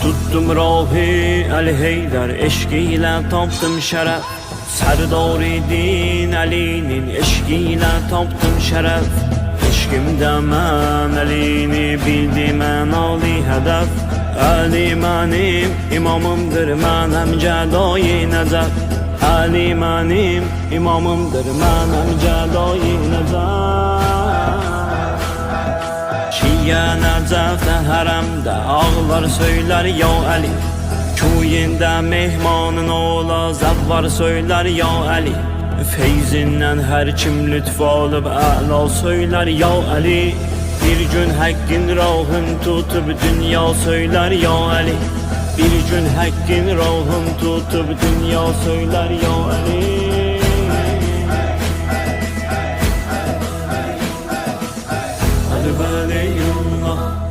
Tuttum ruhi Ali Heydar, eşkiyle taptım şeref. Serdar-ı Ali'nin eşkiyle taptım şeref. Eşkimde mən Ali'ni bildim en âli hedef. Ali mənim imamımdır, mənim cədai nəzər. Ali mənim imamımdır, mənim cədai nəzər. Şiyə Nəcəfdə hərəmdə ağlar söylər ya Ali. Kuyində mehmanın ola zəvvar söylər ya Ali. Feyzindən hər kim lütf alıb əla söylər ya Ali. Bir gün hakkın rahın tutup dünya söyler ya Ali. Bir gün hakkın rahın tutup dünya söyler ya Ali. Hadi Veliyullah,